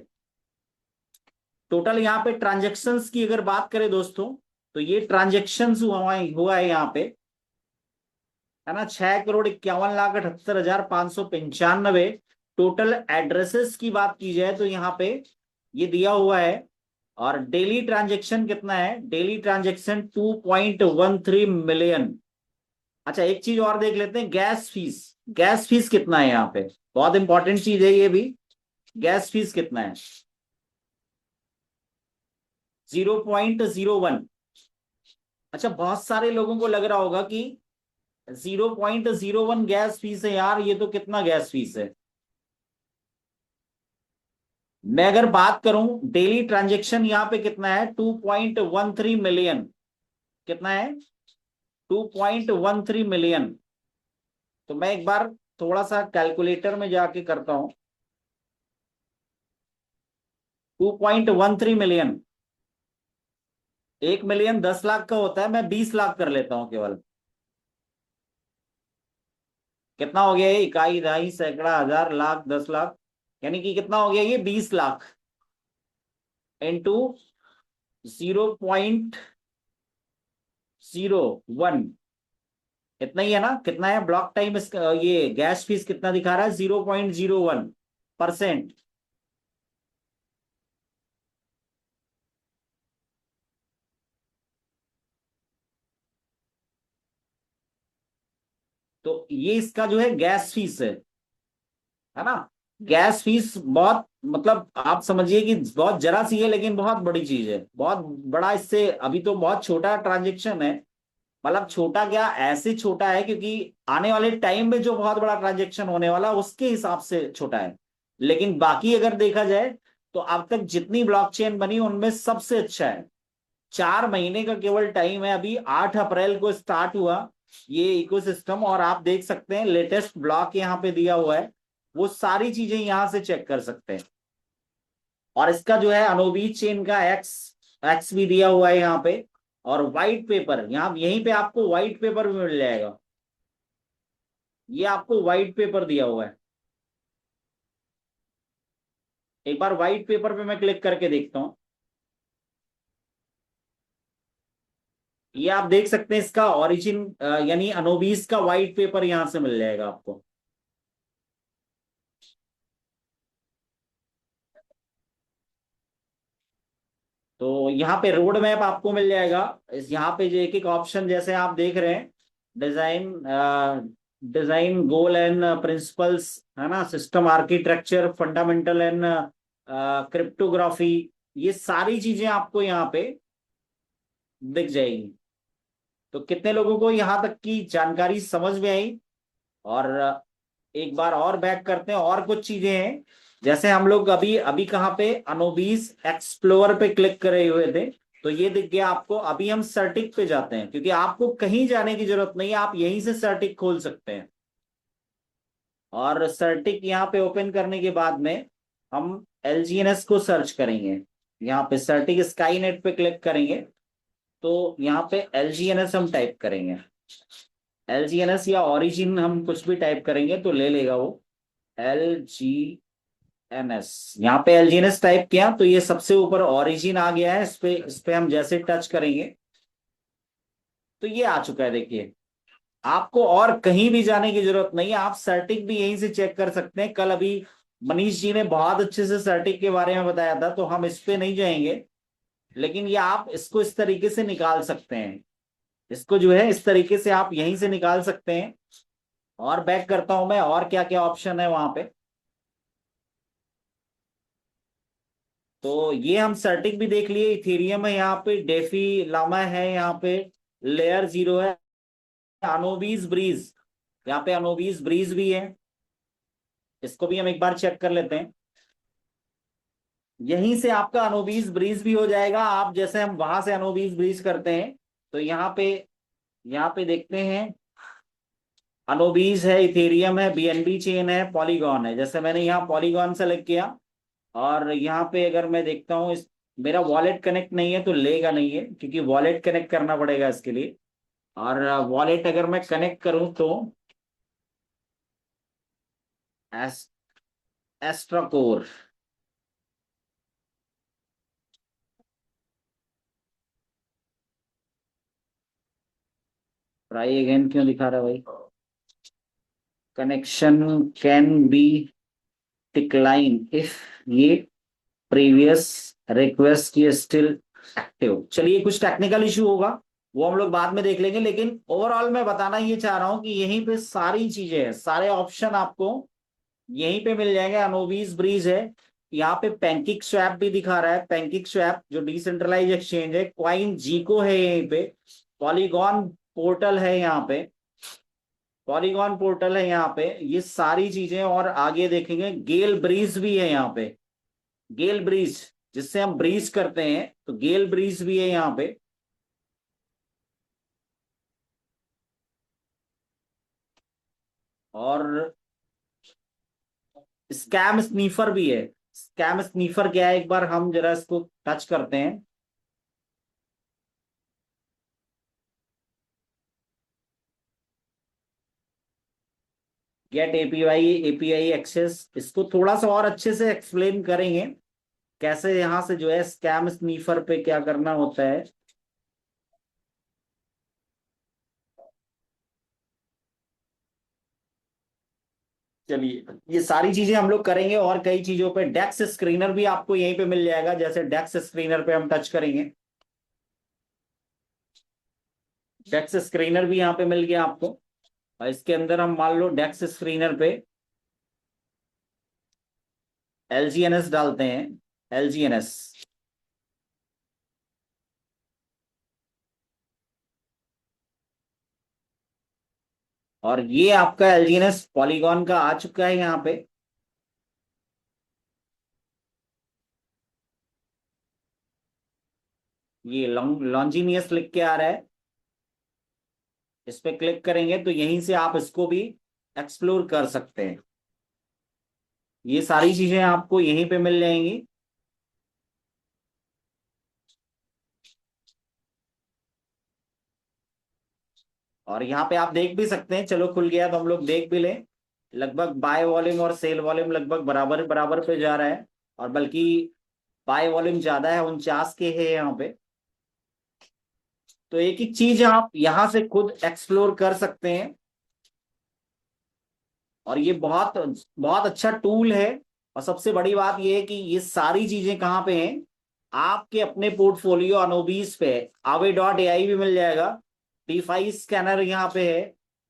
टोटल यहाँ पे ट्रांजेक्शन्स की अगर बात करें दोस्तों, तो ये ट्रांजेक्शन्स हुआ है यहाँ पे, है ना, 6,51,78,595। टोटल एड्रेसेस की बात की जाए तो यहाँ पे ये दिया हुआ है। और डेली ट्रांजैक्शन कितना है, डेली ट्रांजैक्शन 2.13 मिलियन। अच्छा, एक चीज और देख लेते हैं, गैस फीस। गैस फीस कितना है यहाँ पे, बहुत इंपॉर्टेंट चीज है ये भी। गैस फीस कितना है, 0.01। अच्छा, बहुत सारे लोगों को लग रहा होगा कि 0.01 गैस फीस है यार, ये तो कितना गैस फीस है। मैं अगर बात करूं, डेली ट्रांजैक्शन यहाँ पे कितना है, 2.13 मिलियन। कितना है, 2.13 मिलियन। तो मैं एक बार थोड़ा सा कैलकुलेटर में जाके करता हूं। 2.13 मिलियन, 1 मिलियन 10 लाख का होता है, मैं 20 लाख कर लेता हूं केवल। कितना हो गया ये, इकाई, दहाई, सैकड़ा, हजार, लाख, 10 लाख। यानी कि कितना हो गया ये, 20 लाख इंटू 0.01। इतना ही है ना, कितना है ब्लॉक टाइम, ये गैस फीस कितना दिखा रहा है, 0.01%। तो ये इसका जो है गैस फीस है ना। गैस फीस बहुत, मतलब आप समझिए कि बहुत जरा सी है, लेकिन बहुत बड़ी चीज है, बहुत बड़ा। इससे अभी तो बहुत छोटा ट्रांजेक्शन है। मतलब छोटा क्या, ऐसे छोटा है क्योंकि आने वाले टाइम में जो बहुत बड़ा ट्रांजेक्शन होने वाला उसके हिसाब से छोटा है। लेकिन बाकी अगर देखा जाए तो अब तक जितनी ब्लॉकचेन बनी उनमें सबसे अच्छा है। 4 महीने का केवल टाइम है, अभी 8 अप्रैल को स्टार्ट हुआ ये इकोसिस्टम। और आप देख सकते हैं लेटेस्ट ब्लॉक यहाँ पे दिया हुआ है, वो सारी चीजें यहाँ से चेक कर सकते हैं। और इसका जो है अनोबीज चेन का एक्स एक्स भी दिया हुआ है यहाँ पे। और व्हाइट पेपर यहाँ, यहीं पे आपको व्हाइट पेपर भी मिल जाएगा। ये आपको व्हाइट पेपर दिया हुआ है। एक बार व्हाइट पेपर पे मैं क्लिक करके देखता हूँ। ये आप देख सकते हैं, इसका ओरिजिन यानी अनोबीज का व्हाइट पेपर यहाँ से मिल जाएगा आपको। तो यहाँ पे रोड मैप आपको मिल जाएगा। इस यहाँ पे जो एक एक ऑप्शन जैसे आप देख रहे हैं, design, design goal and principles, है ना, system architecture, fundamental and cryptography, ये सारी चीजें आपको यहाँ पे दिख जाएगी। तो कितने लोगों को यहाँ तक की जानकारी समझ में आई। और एक बार और बैक करते हैं, और कुछ चीजें हैं। जैसे हम लोग अभी अभी कहाँ पे, अनोबीस एक्सप्लोर पे क्लिक करे हुए थे, तो ये दिख गया आपको। अभी हम सर्टिक पे जाते हैं, क्योंकि आपको कहीं जाने की जरूरत नहीं है, आप यहीं से सर्टिक खोल सकते हैं। और सर्टिक यहाँ पे ओपन करने के बाद में हम एलजीएनएस को सर्च करेंगे। यहाँ पे सर्टिक स्काई नेट पे क्लिक करेंगे, तो यहाँ पे एलजीएनएस हम टाइप करेंगे। एलजीएनएस या ओरिजिन हम कुछ भी टाइप करेंगे तो ले लेगा वो। एलजीएनएस, यहाँ पे एलजीएनएस टाइप किया तो ये सबसे ऊपर ओरिजिन आ गया है। इस पे हम जैसे टच करेंगे तो ये आ चुका है, देखिए। आपको और कहीं भी जाने की जरूरत नहीं है, आप सर्टिक भी यहीं से चेक कर सकते हैं। कल अभी मनीष जी ने बहुत अच्छे से सर्टिक के बारे में बताया था, तो हम इस पे नहीं जाएंगे। लेकिन ये आप इसको इस तरीके से निकाल सकते हैं, इसको जो है इस तरीके से आप यहीं से निकाल सकते हैं। और बैक करता हूं मैं, और क्या क्या ऑप्शन है वहां पे। तो ये हम सर्टिक भी देख लिए, इथेरियम है यहाँ पे, डेफी लामा है यहाँ पे, लेयर जीरो है, अनोबीज ब्रीज, यहाँ पे अनोबीज ब्रीज भी है, इसको भी हम एक बार चेक कर लेते हैं। यहीं से आपका अनोबीज ब्रीज भी हो जाएगा, आप जैसे हम वहां से अनोबीज ब्रीज करते हैं। तो यहाँ पे देखते हैं, अनोबीज है, इथेरियम है, बीएनबी चेन है, पॉलीगॉन है। जैसे मैंने यहाँ पॉलीगॉन सेलेक्ट किया, और यहाँ पे अगर मैं देखता हूँ इस, मेरा वॉलेट कनेक्ट नहीं है तो लेगा नहीं है, क्योंकि वॉलेट कनेक्ट करना पड़ेगा इसके लिए। और वॉलेट अगर मैं कनेक्ट करूं तो S Astra core, try again क्यों दिखा रहा है भाई? Connection can be decline if ये प्रीवियस रिक्वेस्ट ये स्टिल एक्टिव। चलिए, कुछ टेक्निकल इशू होगा, वो हम लोग बाद में देख लेंगे, लेकिन ओवरऑल मैं बताना ये चाह रहा हूं कि यहीं पे सारी चीजें हैं, सारे ऑप्शन आपको यहीं पे मिल जाएंगे। अनोबीज ब्रीज है, यहाँ पे पैंकिक स्वैप भी दिखा रहा है, पैंकिक स्वैप जो डिसेंट्रलाइज एक्सचेंज है, क्वाइन जीको है यहीं पे, पॉलीगॉन पोर्टल है यहाँ पे, पॉलीगॉन पोर्टल है यहाँ पे, ये सारी चीजें। और आगे देखेंगे गेल ब्रीज भी है यहाँ पे, गेल ब्रीज जिससे हम ब्रीज करते हैं, तो गेल ब्रीज भी है यहाँ पे। और स्कैम स्नीफर भी है। स्कैम स्नीफर क्या है, एक बार हम जरा इसको टच करते हैं। गेट एपीआई, एपीआई एक्सेस, इसको थोड़ा सा और अच्छे से एक्सप्लेन करेंगे कैसे यहां से जो है स्कैम स्नीफर पे क्या करना होता है। चलिए, ये सारी चीजें हम लोग करेंगे, और कई चीजों पे डेक्स स्क्रीनर भी आपको यहीं पे मिल जाएगा। जैसे डेक्स स्क्रीनर पे हम टच करेंगे, डेक्स स्क्रीनर भी यहाँ पे मिल गया आपको। और इसके अंदर हम मान लो डेक्स स्क्रीनर पे एलजीएनएस डालते हैं, एलजीएनएस। और ये आपका एलजीएनएस पॉलीगॉन का आ चुका है यहाँ पे। ये लॉन्जीनियस लिख के आ रहा है, इस पे क्लिक करेंगे तो यहीं से आप इसको भी एक्सप्लोर कर सकते हैं। ये सारी चीजें आपको यहीं पे मिल जाएंगी। और यहाँ पे आप देख भी सकते हैं, चलो खुल गया तो हम लोग देख भी लें। लगभग बाय वॉल्यूम और सेल वॉल्यूम लगभग बराबर बराबर पे जा रहा है, और बल्कि बाय वॉल्यूम ज्यादा है, 49 के है यहाँ पे। तो एक एक चीज आप यहाँ से खुद एक्सप्लोर कर सकते हैं, और ये बहुत बहुत अच्छा टूल है। और सबसे बड़ी बात ये है कि ये सारी चीजें कहाँ पे हैं, आपके अपने पोर्टफोलियो अनोबीज पे है। आवे डॉट एआई भी मिल जाएगा, डीफाई स्कैनर यहाँ पे है,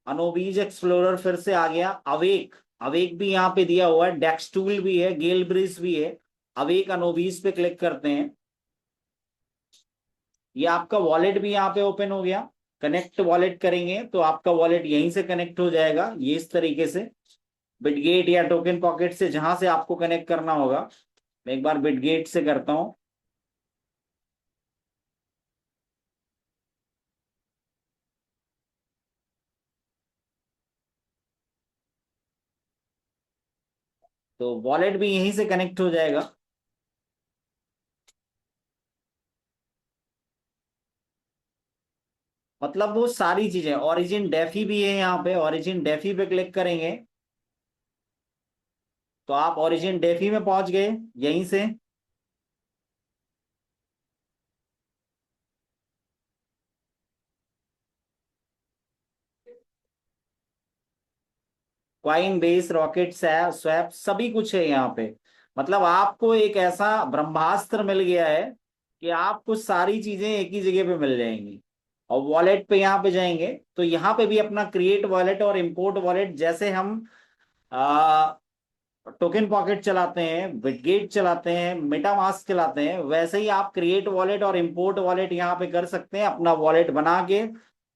अनोबीज एक्सप्लोरर फिर से आ गया, अवेक, अवेक भी यहाँ पे दिया हुआ है, डेक्स टूल भी है, गेल ब्रिज भी है। अवेक अनोबीज पे क्लिक करते हैं, ये आपका वॉलेट भी यहाँ पे ओपन हो गया। कनेक्ट वॉलेट करेंगे तो आपका वॉलेट यहीं से कनेक्ट हो जाएगा, ये इस तरीके से बिटगेट या टोकन पॉकेट से जहां से आपको कनेक्ट करना होगा। मैं एक बार बिटगेट से करता हूं। तो वॉलेट भी यहीं से कनेक्ट हो जाएगा। मतलब वो सारी चीजें, ओरिजिन डेफी भी है यहाँ पे, ओरिजिन डेफी पे क्लिक करेंगे तो आप ओरिजिन डेफी में पहुंच गए यहीं से। क्वाइन बेस, रॉकेट स्वैप सभी कुछ है यहाँ पे। मतलब आपको एक ऐसा ब्रह्मास्त्र मिल गया है कि आपको सारी चीजें एक ही जगह पे मिल जाएंगी। और वॉलेट पे यहाँ पे जाएंगे तो यहाँ पे भी अपना क्रिएट वॉलेट और इम्पोर्ट वॉलेट, जैसे हम टोकन पॉकेट चलाते हैं, बिटगेट चलाते हैं, मेटामास्क चलाते हैं, वैसे ही आप क्रिएट वॉलेट और इंपोर्ट वॉलेट यहाँ पे कर सकते हैं अपना वॉलेट बना के।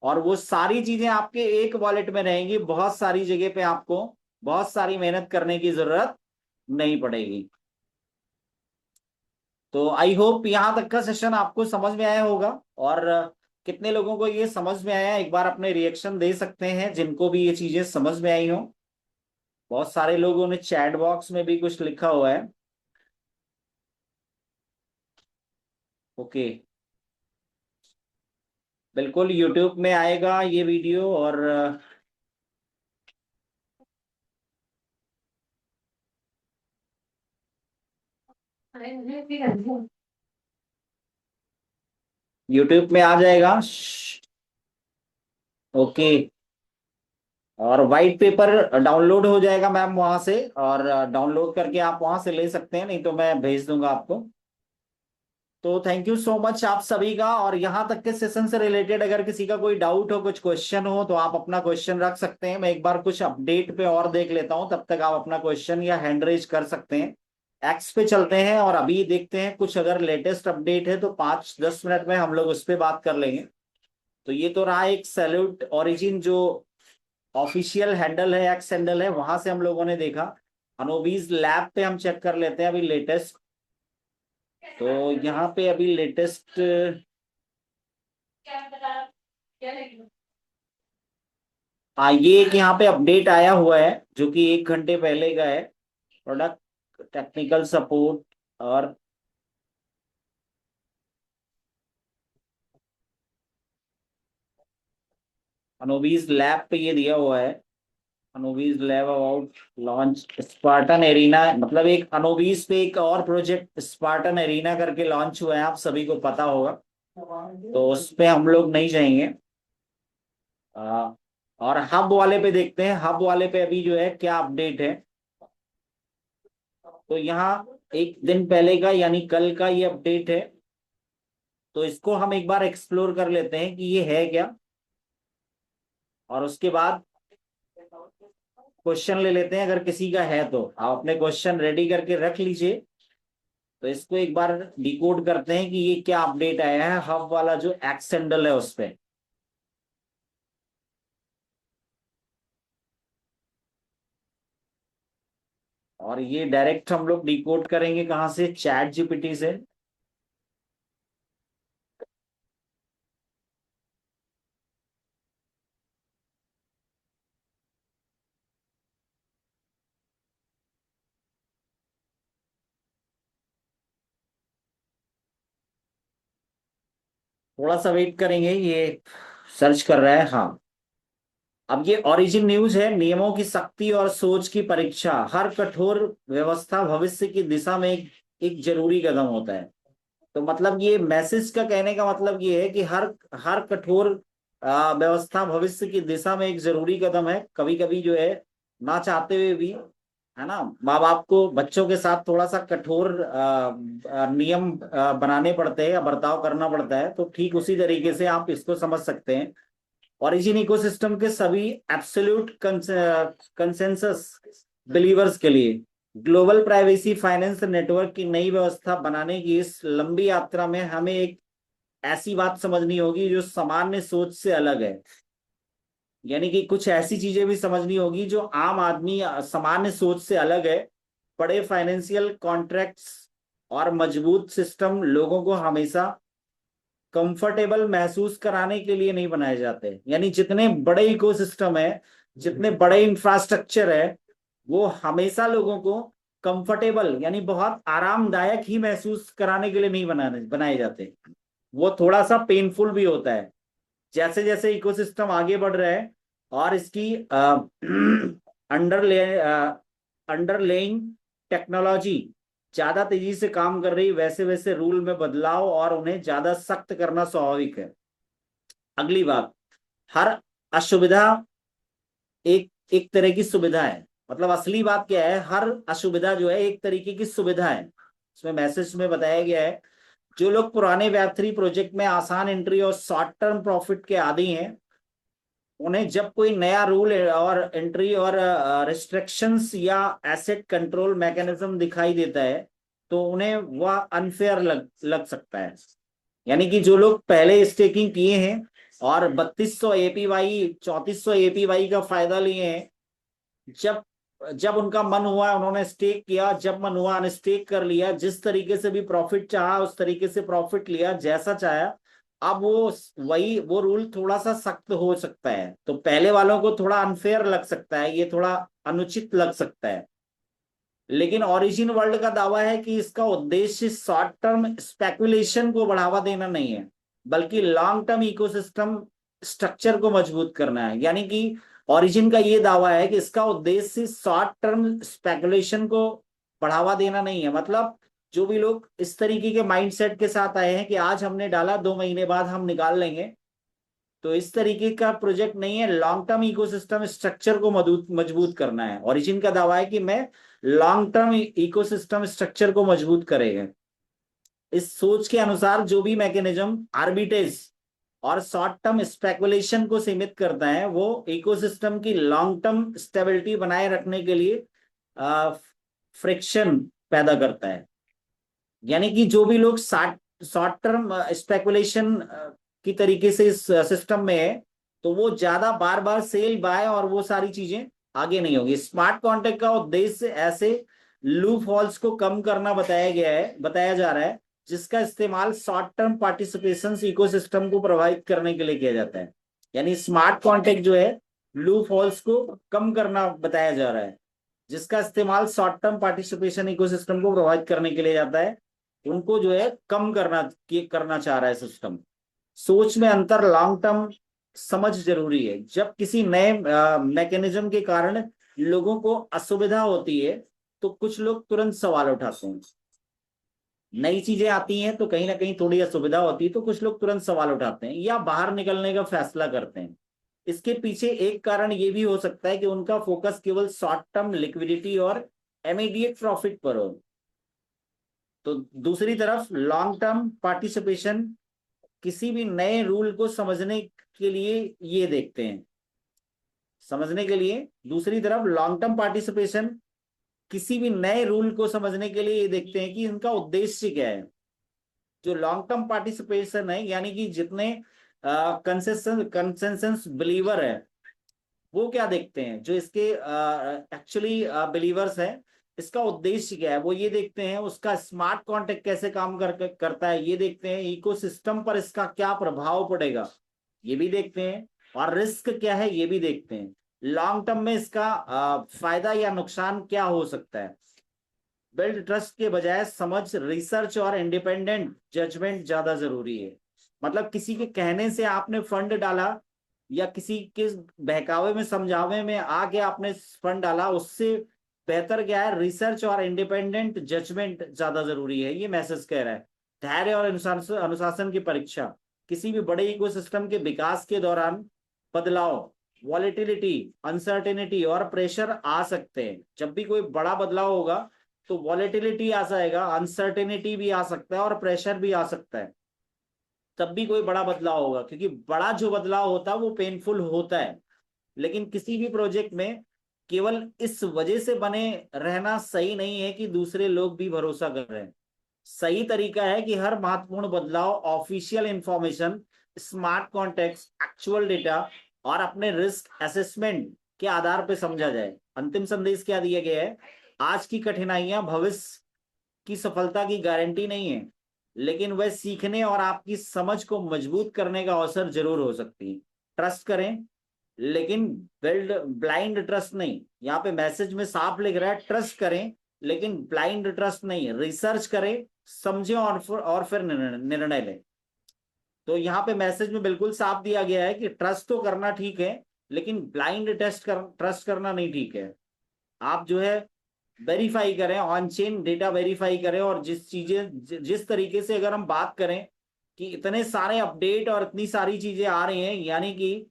और वो सारी चीजें आपके एक वॉलेट में रहेंगी, बहुत सारी जगह पे आपको बहुत सारी मेहनत करने की जरूरत नहीं पड़ेगी। तो आई होप यहाँ तक का सेशन आपको समझ में आया होगा। और कितने लोगों को ये समझ में आया, एक बार अपने रिएक्शन दे सकते हैं जिनको भी ये चीजें समझ में आई हो। बहुत सारे लोगों ने चैट बॉक्स में भी कुछ लिखा हुआ है। ओके, बिल्कुल यूट्यूब में आएगा ये वीडियो, और यूट्यूब में आ जाएगा। ओके, और वाइट पेपर डाउनलोड हो जाएगा मैम वहां से, और डाउनलोड करके आप वहां से ले सकते हैं, नहीं तो मैं भेज दूंगा आपको। तो थैंक यू सो मच आप सभी का। और यहाँ तक के सेशन से रिलेटेड अगर किसी का कोई डाउट हो, कुछ क्वेश्चन हो, तो आप अपना क्वेश्चन रख सकते हैं। मैं एक बार कुछ अपडेट पे और देख लेता हूँ, तब तक आप अपना क्वेश्चन या हैंड रेज कर सकते हैं। एक्स पे चलते हैं और अभी देखते हैं कुछ अगर लेटेस्ट अपडेट है तो 5-10 मिनट में हम लोग उस पर बात कर लेंगे। तो ये तो रहा एक सैल्यूट ओरिजिन जो ऑफिशियल हैंडल है, एक्स हैंडल है, वहां से हम लोगों ने देखा। अनोबीज लैब पे हम चेक कर लेते हैं अभी लेटेस्ट। तो यहाँ पे अभी लेटेस्ट, हाँ ये एक यहाँ पे अपडेट आया हुआ है जो कि 1 घंटे पहले का है। प्रोडक्ट टेक्निकल सपोर्ट, और अनोबीज लैब पे ये दिया हुआ है। अनोबीज lab about launch Spartan arena, मतलब एक अनोबीज पे एक और प्रोजेक्ट स्पार्टन एरिना करके लॉन्च हुआ है, आप सभी को पता होगा। तो उस पे हम लोग नहीं जाएंगे। आ, और हब वाले पे देखते हैं, हब वाले पे अभी जो है क्या अपडेट है। तो यहाँ 1 दिन पहले का यानी कल का ये अपडेट है। तो इसको हम एक बार एक्सप्लोर कर लेते हैं कि ये है क्या, और उसके बाद क्वेश्चन ले लेते हैं। अगर किसी का है तो आप अपने क्वेश्चन रेडी करके रख लीजिए। तो इसको एक बार डिकोड करते हैं कि ये क्या अपडेट आया है हब वाला जो एक्सटेंडल है उस पे। और ये डायरेक्ट हम लोग डिकोड करेंगे कहाँ से, चैट जीपीटी से। थोड़ा सा वेट करेंगे, ये सर्च कर रहा है। हाँ, अब ये ओरिजिन न्यूज है। नियमों की सख्ती और सोच की परीक्षा, हर कठोर व्यवस्था भविष्य की दिशा में एक जरूरी कदम होता है। तो मतलब ये मैसेज का कहने का मतलब ये है कि हर हर कठोर व्यवस्था भविष्य की दिशा में एक जरूरी कदम है। कभी कभी जो है ना चाहते हुए भी, है ना, माँ बाप को बच्चों के साथ थोड़ा सा कठोर नियम बनाने पड़ते हैं या बर्ताव करना पड़ता है। तो ठीक उसी तरीके से आप इसको समझ सकते हैं। ओरिजिन इकोसिस्टम के सभी एब्सोल्यूट कंसेंसस बिलीवर्स के लिए ग्लोबल प्राइवेसी फाइनेंस नेटवर्क की नई व्यवस्था बनाने की इस लंबी यात्रा में हमें एक ऐसी बात समझनी होगी जो सामान्य सोच से अलग है। यानी कि कुछ ऐसी चीजें भी समझनी होगी जो आम आदमी सामान्य सोच से अलग है। बड़े फाइनेंशियल कॉन्ट्रैक्ट्स और मजबूत सिस्टम लोगों को हमेशा कंफर्टेबल महसूस कराने के लिए नहीं बनाए जाते। यानी जितने बड़े इकोसिस्टम है, जितने बड़े इंफ्रास्ट्रक्चर है, वो हमेशा लोगों को कंफर्टेबल यानी बहुत आरामदायक ही महसूस कराने के लिए नहीं बनाए जाते। वो थोड़ा सा पेनफुल भी होता है। जैसे जैसे इकोसिस्टम आगे बढ़ रहा है और इसकी अंडरले अंडरलेइंग टेक्नोलॉजी ज्यादा तेजी से काम कर रही, वैसे वैसे रूल में बदलाव और उन्हें ज्यादा सख्त करना स्वाभाविक है। अगली बात, हर असुविधा एक एक तरह की सुविधा है। मतलब असली बात क्या है, हर असुविधा जो है एक तरीके की सुविधा है। इसमें मैसेज में बताया गया है जो लोग पुराने वेब 3 प्रोजेक्ट में आसान एंट्री और शॉर्ट टर्म प्रॉफिट के आदी हैं, उन्हें जब कोई नया रूल और एंट्री और रिस्ट्रिक्शंस या एसेट कंट्रोल मैकेनिज्म दिखाई देता है तो उन्हें वह अनफेयर लग सकता है। यानी कि जो लोग पहले स्टेकिंग किए हैं और 3200 एपीवाई 3400 एपीवाई का फायदा लिए हैं, जब जब उनका मन हुआ उन्होंने स्टेक किया, जब मन हुआ अनस्टेक कर लिया, जिस तरीके से भी प्रॉफिट चाहा उस तरीके से प्रॉफिट लिया, जैसा चाहा। अब वो रूल थोड़ा सा सख्त हो सकता है, तो पहले वालों को थोड़ा अनफेयर लग सकता है, ये थोड़ा अनुचित लग सकता है। लेकिन ओरिजिन वर्ल्ड का दावा है कि इसका उद्देश्य शॉर्ट टर्म स्पेकुलेशन को बढ़ावा देना नहीं है, बल्कि लॉन्ग टर्म इकोसिस्टम स्ट्रक्चर को मजबूत करना है। यानी कि ओरिजिन का ये दावा है कि इसका उद्देश्य शॉर्ट टर्म स्पेकुलेशन को बढ़ावा देना नहीं है। मतलब जो भी लोग इस तरीके के माइंडसेट के साथ आए हैं कि आज हमने डाला 2 महीने बाद हम निकाल लेंगे, तो इस तरीके का प्रोजेक्ट नहीं है। लॉन्ग टर्म इकोसिस्टम स्ट्रक्चर को मजबूत करना है। ओरिजिन का दावा है कि मैं लॉन्ग टर्म इकोसिस्टम स्ट्रक्चर को मजबूत करेगा। इस सोच के अनुसार जो भी मैकेनिज्म आर्बिट्रेज और शॉर्ट टर्म स्पेकुलेशन को सीमित करता है, वो इकोसिस्टम की लॉन्ग टर्म स्टेबिलिटी बनाए रखने के लिए फ्रिक्शन पैदा करता है। यानी कि जो भी लोग शॉर्ट टर्म स्पेकुलेशन की तरीके से इस सिस्टम में है, तो वो ज्यादा बार बार सेल बाय और वो सारी चीजें आगे नहीं होगी। स्मार्ट कॉन्ट्रैक्ट का उद्देश्य ऐसे लूप हॉल्स को कम करना बताया जा रहा है, जिसका इस्तेमाल शॉर्ट टर्म पार्टिसिपेशन इकोसिस्टम को प्रभावित करने के लिए किया जाता है। यानी स्मार्ट कॉन्ट्रैक्ट जो है लूप हॉल्स को कम करना बताया जा रहा है, जिसका इस्तेमाल शॉर्ट टर्म पार्टिसिपेशन इकोसिस्टम को प्रभावित करने के लिए जाता है। उनको जो है कम करना चाह रहा है सिस्टम। सोच में अंतर, लॉन्ग टर्म समझ जरूरी है। जब किसी नए मैकेनिज्म के कारण लोगों को असुविधा होती है तो कुछ लोग तुरंत सवाल उठाते हैं। नई चीजें आती हैं तो कहीं ना कहीं थोड़ी असुविधा होती है, तो कुछ लोग तुरंत सवाल उठाते हैं या बाहर निकलने का फैसला करते हैं। इसके पीछे एक कारण ये भी हो सकता है कि उनका फोकस केवल शॉर्ट टर्म लिक्विडिटी और इमीडिएट प्रॉफिट पर हो। तो दूसरी तरफ लॉन्ग टर्म पार्टिसिपेशन किसी भी नए रूल को के लिए ये देखते हैं समझने के लिए दूसरी तरफ लॉन्ग टर्म पार्टिसिपेशन किसी भी नए रूल को समझने के लिए ये देखते हैं कि इनका उद्देश्य क्या है। जो लॉन्ग टर्म पार्टिसिपेशन है, यानी कि जितने कंसेंसस बिलीवर है, वो क्या देखते हैं, जो इसके एक्चुअली बिलीवर्स हैं, इसका उद्देश्य क्या है, वो ये देखते हैं। उसका स्मार्ट कॉन्ट्रैक्ट कैसे काम करता है ये देखते हैं। इकोसिस्टम पर इसका क्या प्रभाव पड़ेगा ये भी देखते हैं, और रिस्क क्या है ये भी देखते हैं। लॉन्ग टर्म में इसका फायदा या नुकसान क्या हो सकता है। बिल्ड ट्रस्ट के बजाय समझ, रिसर्च और इंडिपेंडेंट जजमेंट ज्यादा जरूरी है। मतलब किसी के कहने से आपने फंड डाला या किसी के बहकावे में समझावे में आके आपने फंड डाला, उससे बेहतर क्या है, रिसर्च और इंडिपेंडेंट जजमेंट ज्यादा जरूरी है, ये मैसेज कह रहा है। धैर्य और अनुशासन की परीक्षा। किसी भी बड़े इकोसिस्टम के विकास के दौरान बदलाव, वॉलेटिलिटी, अनसर्टेनिटी और प्रेशर आ सकते हैं। जब भी कोई बड़ा बदलाव होगा तो वॉलेटिलिटी आ जाएगा, अनसर्टेनिटी भी आ सकता है और प्रेशर भी आ सकता है। तब भी कोई बड़ा बदलाव होगा, क्योंकि बड़ा जो बदलाव होता है वो पेनफुल होता है। लेकिन किसी भी प्रोजेक्ट में केवल इस वजह से बने रहना सही नहीं है कि दूसरे लोग भी भरोसा कर रहे हैं। सही तरीका है कि हर महत्वपूर्ण बदलाव official information, smart context, actual data और अपने रिस्क असेसमेंट के आधार पर समझा जाए। अंतिम संदेश क्या दिया गया है, आज की कठिनाइयां भविष्य की सफलता की गारंटी नहीं है, लेकिन वह सीखने और आपकी समझ को मजबूत करने का अवसर जरूर हो सकती है। ट्रस्ट करें, लेकिन ब्लाइंड ट्रस्ट नहीं। यहाँ पे मैसेज में साफ लिख रहा है ट्रस्ट करें, लेकिन ब्लाइंड ट्रस्ट नहीं। रिसर्च करें, समझें और फिर निर्णय लें। तो यहाँ पे मैसेज में बिल्कुल साफ दिया गया है कि ट्रस्ट तो करना ठीक है, लेकिन ब्लाइंड ट्रस्ट करना नहीं ठीक है। आप जो है वेरीफाई करें, ऑन चेन डेटा वेरीफाई करें। और जिस तरीके से अगर हम बात करें कि इतने सारे अपडेट और इतनी सारी चीजें आ रही हैं, यानी कि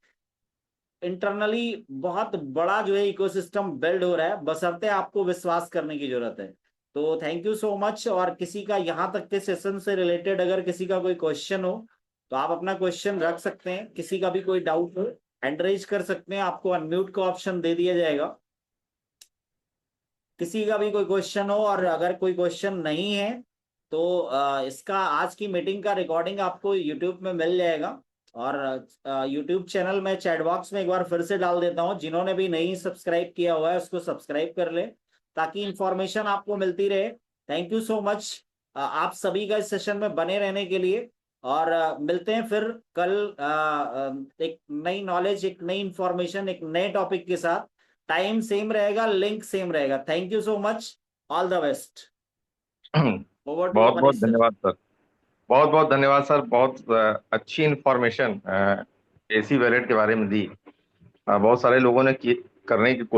इंटरनली बहुत बड़ा जो है इकोसिस्टम बिल्ड हो रहा है, बशर्ते आपको विश्वास करने की जरूरत है। तो थैंक यू सो मच। और किसी का यहाँ तक के सेशन से रिलेटेड अगर किसी का कोई क्वेश्चन हो तो आप अपना क्वेश्चन रख सकते हैं, किसी का भी कोई डाउट हो हैंड रेज कर सकते हैं, आपको अनम्यूट का ऑप्शन दे दिया जाएगा। किसी का भी कोई क्वेश्चन हो, और अगर कोई क्वेश्चन नहीं है तो इसका आज की मीटिंग का रिकॉर्डिंग आपको यूट्यूब में मिल जाएगा। और यूट्यूब चैनल में चैट बॉक्स में एक बार फिर से डाल देता हूँ, जिन्होंने भी नहीं सब्सक्राइब किया हुआ है उसको सब्सक्राइब कर ले, ताकि इंफॉर्मेशन आपको मिलती रहे। थैंक यू सो मच आप सभी का इस सेशन में बने रहने के लिए। और मिलते हैं फिर कल एक नई नॉलेज, एक नई इंफॉर्मेशन, एक नए टॉपिक के साथ। टाइम सेम रहेगा, लिंक सेम रहेगा। Thank you so much. All the best. Over to बहुत बहुत मनीष सर। धन्यवाद सर। बहुत बहुत धन्यवाद सर। बहुत अच्छी इंफॉर्मेशन एसी वैलेट के बारे में दी। बहुत सारे लोगों ने करने की